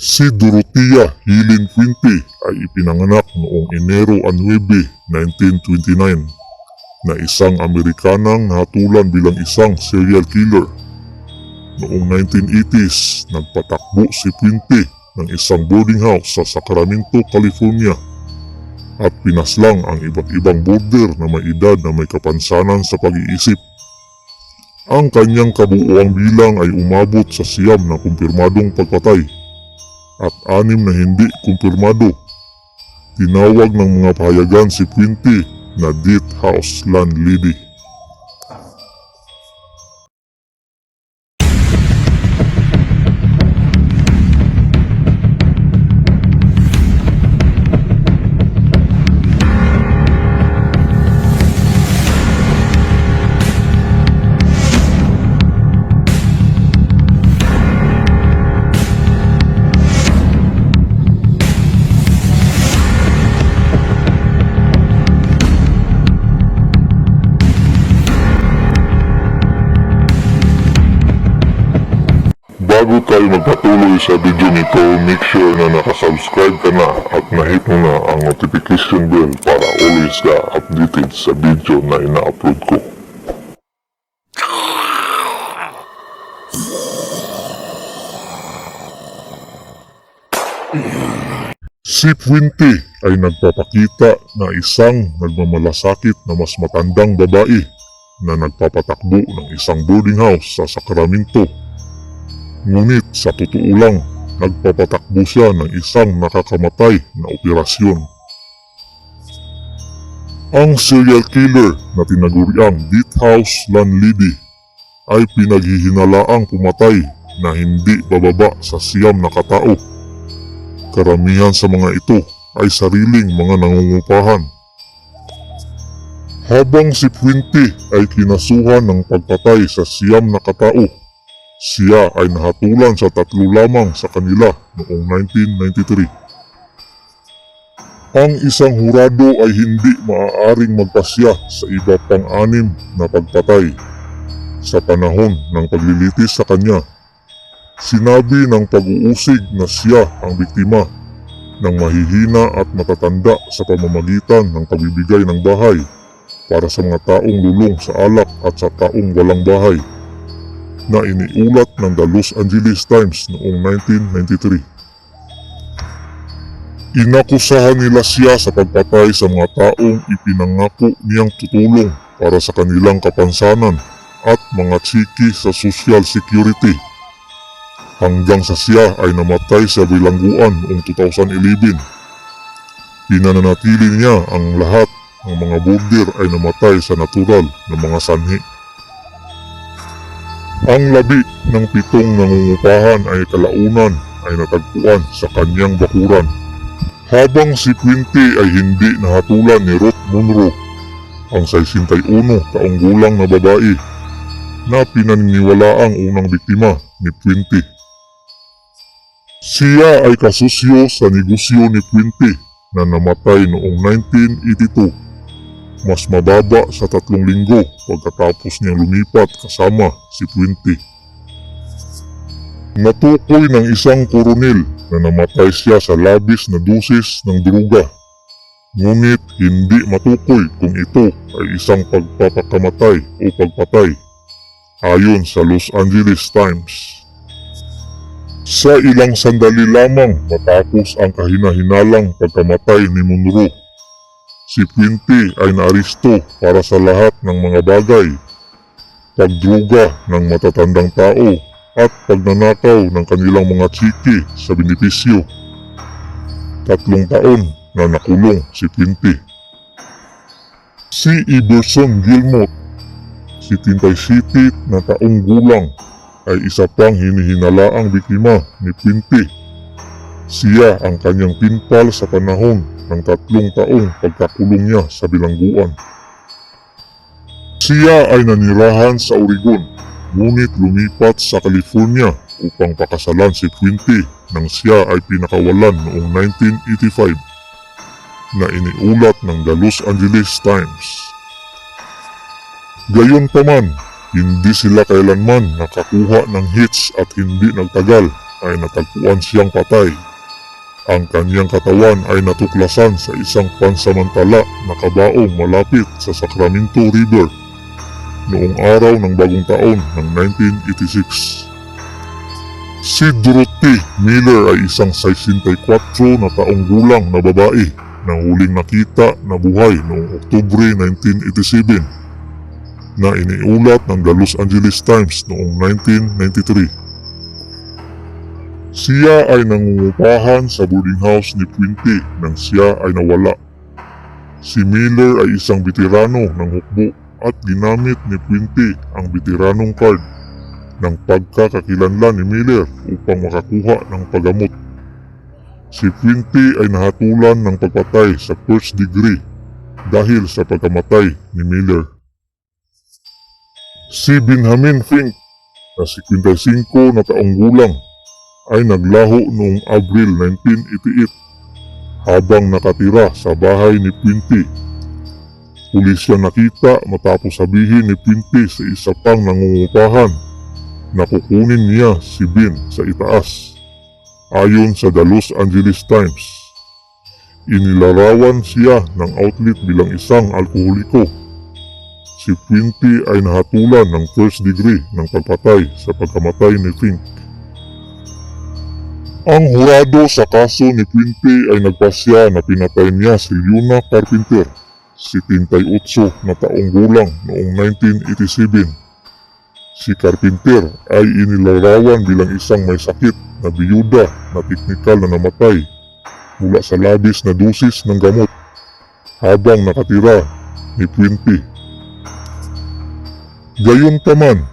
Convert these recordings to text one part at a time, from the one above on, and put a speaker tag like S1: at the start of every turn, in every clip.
S1: Si Dorothea Helen Puente ay ipinanganak noong Enero 9, 1929 na isang Amerikanang nahatulan bilang isang serial killer. Noong 1980s, nagpatakbo si Puente ng isang boarding house sa Sacramento, California at pinaslang ang iba't ibang border na may edad na may kapansanan sa pag-iisip. Ang kanyang kabuuang bilang ay umabot sa 9 na kumpirmadong pagpatay at 6 na hindi kumpirmado. Tinawag ng mga pahayagan si Puente na Death House Landlady. Bago tayo magpatuloy sa video nito, make sure na nakasubscribe ka na at nahit mo na ang notification bell para always ka updated sa video na ina-upload ko. Si Puente ay nagpapakita na isang nagmamalasakit na mas matandang babae na nagpapatakbo ng isang boarding house sa Sacramento. Ngunit sa totoo lang, nagpapatakbo siya ng isang nakakamatay na operasyon. Ang serial killer na tinaguriang Death House Landlady ay pinaghihinalaang pumatay na hindi bababa sa 9 na katao. Karamihan sa mga ito ay sariling mga nangungupahan. Habang si Puente ay kinasuhan ng pagpatay sa 9 na katao, siya ay nahatulan sa 3 lamang sa kanila noong 1993. Ang isang hurado ay hindi maaaring magpasya sa iba pang 6 na pagpatay. Sa panahon ng paglilitis sa kanya, sinabi ng pag-uusig na siya ang biktima ng mahihina at matatanda sa pamamagitan ng pagbibigay ng bahay para sa mga taong lulong sa alak at sa taong walang bahay, na iniulat ng The Los Angeles Times noong 1993. Inakusahan nila siya sa pagpatay sa mga taong ipinangako niyang tutulong para sa kanilang kapansanan at mga tsiki sa Social Security, hanggang sa siya ay namatay sa bilangguan noong 2011. Pinananatili niya ang lahat ng mga border ay namatay sa natural na mga sanhi. Ang labi ng 7 nangungupahan ay kalaunan ay natagpuan sa kanyang bakuran, habang si Puente ay hindi nahatulan ni Ruth Monroe, ang 61 taong gulang na babae na pinaniniwalaang unang biktima ni Puente. Siya ay kasusyo sa negosyo ni Puente na namatay noong 1982. Mas mababa sa 3 linggo pagkatapos niyang lumipat kasama si Puente. Natukoy ng isang koronel na namatay siya sa labis na dosis ng droga. Ngunit hindi matukoy kung ito ay isang pagpapakamatay o pagpatay, ayon sa Los Angeles Times. Sa ilang sandali lamang matapos ang kahinahinalang pagkamatay ni Monroe, si Puente ay naaresto para sa lahat ng mga bagay: pagdruga ng matatandang tao at pagnanakaw ng kanilang mga tsiki sa benepisyo. 3 taon na nakulong si Puente. Si Iverson Gilmot, 77 na taong gulang, ay isa pang hinihinalaang biktima ni Puente. Siya ang kanyang pinpal sa panahon ng 3 taong pagkakulong niya sa bilangguan. Siya ay nanirahan sa Oregon, ngunit lumipat sa California upang pakasalan si Puente nang siya ay pinakawalan noong 1985, na iniulat ng The Los Angeles Times. Gayunpaman, hindi sila kailanman nakakuha ng hits at hindi nagtagal ay natagpuan siyang patay. Ang kanyang katawan ay natuklasan sa isang pansamantala na kabaong malapit sa Sacramento River noong araw ng bagong taon ng 1986. Si Dorothy Miller ay isang 64 na taong gulang na babae na huling nakita na buhay noong Oktubre 1987 na iniulat ng The Los Angeles Times noong 1993. Siya ay nangungupahan sa boarding house ni Puente nang siya ay nawala. Si Miller ay isang veterano ng hukbo at ginamit ni Puente ang veteranong card ng pagkakakilanlan ni Miller upang makakuha ng paggamot. Si Puente ay nahatulan ng pagpatay sa first degree dahil sa pagkamatay ni Miller. Si Benjamin Fink na 55 na taong gulang ay naglaho noong Abril 1988 habang nakatira sa bahay ni Puente. Huli siya nakita matapos sabihin ni Puente sa isa pang nangungupahan na kukunin niya si Ben sa itaas. Ayon sa The Los Angeles Times, inilarawan siya ng outlet bilang isang alkoholiko. Si Puente ay nahatulan ng first degree ng pagpatay sa pagkamatay ni Fink. Ang hurado sa kaso ni Puente ay nagpasya na pinatay niya si Luna Carpenter, 78 na taong gulang noong 1987. Si Carpenter ay inilarawan bilang isang may sakit na biyuda na teknikal na namatay mula sa labis na dosis ng gamot habang nakatira ni Puente. Gayunpaman,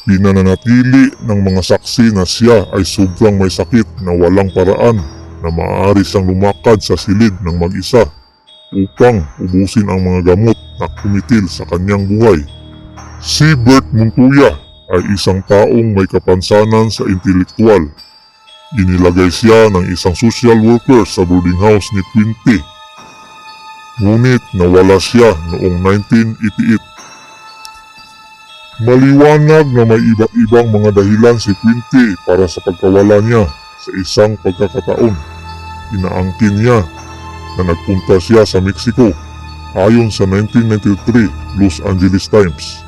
S1: pinananatili ng mga saksi na siya ay sobrang may sakit na walang paraan na maaari siyang lumakad sa silid ng mag-isa upang ubusin ang mga gamot na kumitil sa kanyang buhay. Si Bert Montoya ay isang taong may kapansanan sa intelektual. Inilagay siya ng isang social worker sa boarding house ni Puente. Ngunit nawala siya noong 1988. Maliwanag na may iba't ibang mga dahilan si Puente para sa pagkawala niya sa isang pagkakataon. Inaangkin niya na nagpunta siya sa Mexico ayon sa 1993 Los Angeles Times.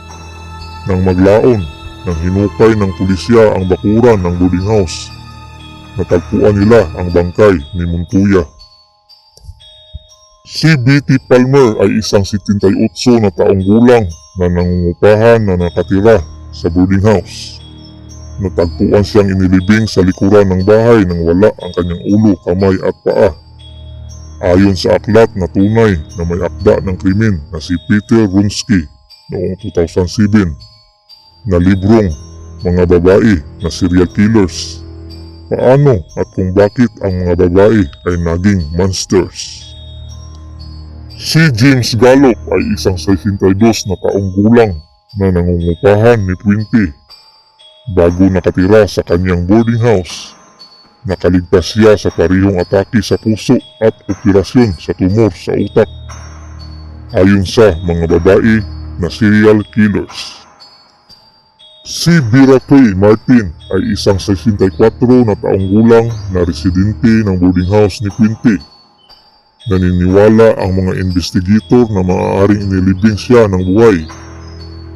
S1: Nang maglaon, nang hinukay ng pulisya ang bakuran ng boarding house, natagpuan nila ang bangkay ni Montoya. Si Betty Palmer ay isang 78 na taong gulang na nangungupahan na nakatira sa boarding house. Natagpuan siyang inilibing sa likuran ng bahay nang wala ang kanyang ulo, kamay at paa. Ayon sa aklat na tunay na may akda ng krimen na si Peter Runsky noong 2007 na librong Mga Babae na Serial Killers, paano at kung bakit ang mga babae ay naging monsters. Si James Gallop ay isang 62 na taong gulang na nangungupahan ni Puente. Bago nakatira sa kanyang boarding house, nakaligtas siya sa parehong atake sa puso at operasyon sa tumor sa utak. Ayon sa mga babae na serial killers. Si Vera Faye Martin ay isang 64 na taong gulang na residente ng boarding house ni Puente. Naniniwala ang mga investigator na maaaring inilibing siya ng buhay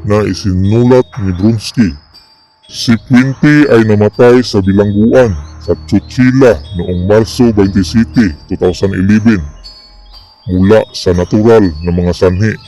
S1: na isinulat ni Brunsky. Si Puente ay namatay sa bilangguan sa Chowchilla noong Marso 27, 2011 mula sa natural na mga sanhi.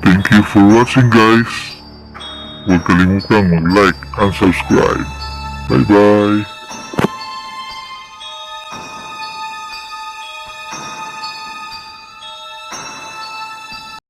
S1: Thank you for watching guys. Huwag kalimutang mag-like and subscribe. Bye-bye!